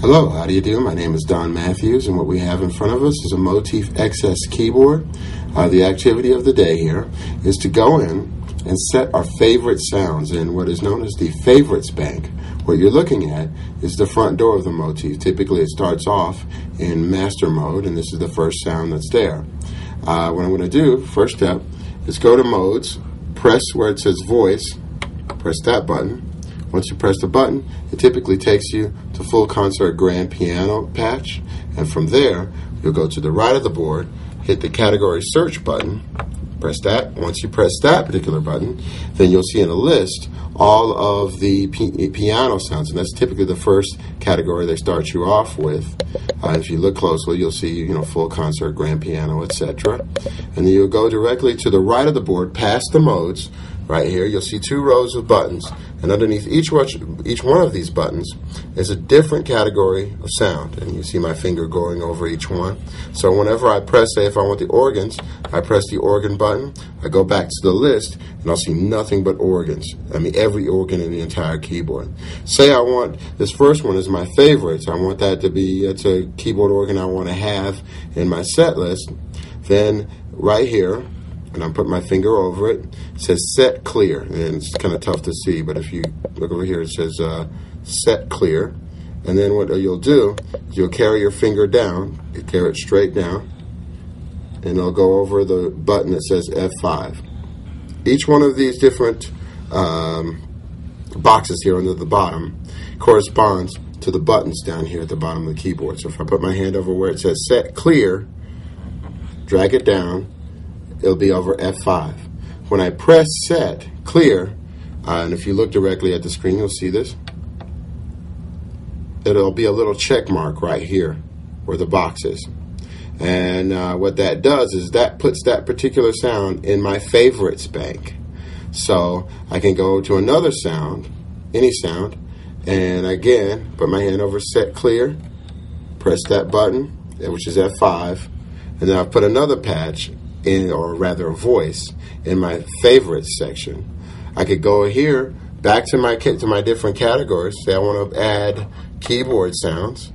Hello, how do you do? My name is Don Matthews, and what we have in front of us is a MotifXS keyboard. The activity of the day here is to go in and set our favorite sounds in what is known as the favorites bank. What you're looking at is the front door of the Motif. Typically it starts off in master mode, and this is the first sound that's there. What I'm going to do, first step, is go to modes, press where it says voice, press that button. Once you press the button, it typically takes you to full concert grand piano patch, and from there you'll go to the right of the board, hit the category search button, press that. Once you press that particular button, then you'll see in a list all of the piano sounds, and that's typically the first category they start you off with. If you look closely, you'll see full concert, grand piano, etc. And then you'll go directly to the right of the board, past the modes. Right here, you'll see two rows of buttons, and underneath each one of these buttons is a different category of sound, and you see my finger going over each one. So whenever I press, say if I want the organs, I press the organ button, I go back to the list, and I'll see nothing but organs. I mean, every organ in the entire keyboard. Say I want, this first one is my favorites, I want that to be, it's a keyboard organ I want to have in my set list. Then right here, and I'm putting my finger over it, it says set clear, and it's kind of tough to see, but if you look over here, it says set clear. And then what you'll do is you'll carry your finger down, you carry it straight down, and it'll go over the button that says F5. Each one of these different boxes here under the bottom corresponds to the buttons down here at the bottom of the keyboard. So if I put my hand over where it says set clear, drag it down, it'll be over F5. When I press set clear, and if you look directly at the screen, you'll see this. It'll be a little check mark right here where the box is. And what that does is that puts that particular sound in my favorites bank. So I can go to another sound, any sound, and again, put my hand over set clear, press that button, which is F5, and then I've put another patch in, or rather a voice, in my favorites section. I could go here back to my different categories. Say I want to add keyboard sounds.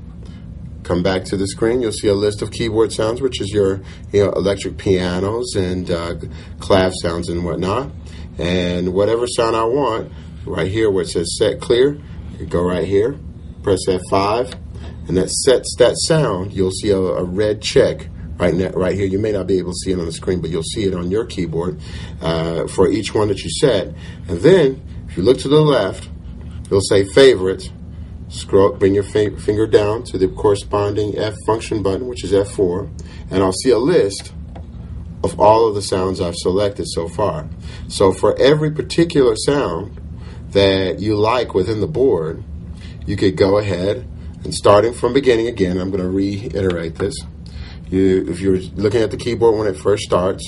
Come back to the screen. You'll see a list of keyboard sounds, which is your electric pianos and clav sounds and whatnot. And whatever sound I want, right here where it says set clear, you go right here, press F5, and that sets that sound. You'll see a red check right here. You may not be able to see it on the screen, but you'll see it on your keyboard for each one that you set. And then, if you look to the left, it'll say favorites. Scroll, bring your finger down to the corresponding F function button, which is F4, and I'll see a list of all of the sounds I've selected so far. So for every particular sound that you like within the board, you could go ahead and, starting from beginning again, I'm going to reiterate this. If you're looking at the keyboard when it first starts,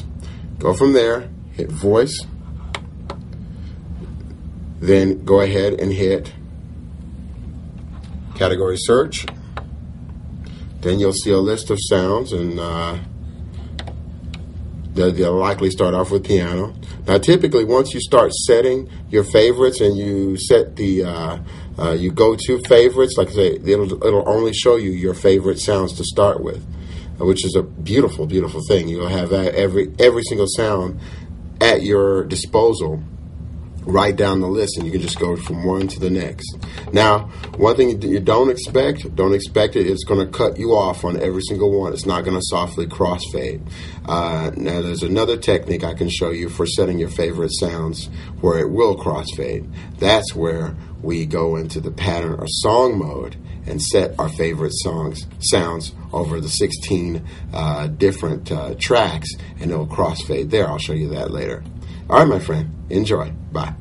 go from there, hit voice, then go ahead and hit category search. Then you'll see a list of sounds, and they'll likely start off with piano. Now typically once you start setting your favorites and you set the you go to favorites, like I say, it'll only show you your favorite sounds to start with, which is a beautiful, beautiful thing. You'll have every single sound at your disposal right down the list, and you can just go from one to the next. Now, one thing you don't expect it, it's going to cut you off on every single one. It's not going to softly crossfade. Now, there's another technique I can show you for setting your favorite sounds where it will crossfade. That's where we go into the pattern or song mode and set our favorite sounds over the 16 different tracks, and it'll crossfade there. I'll show you that later. All right, my friend, enjoy. Bye.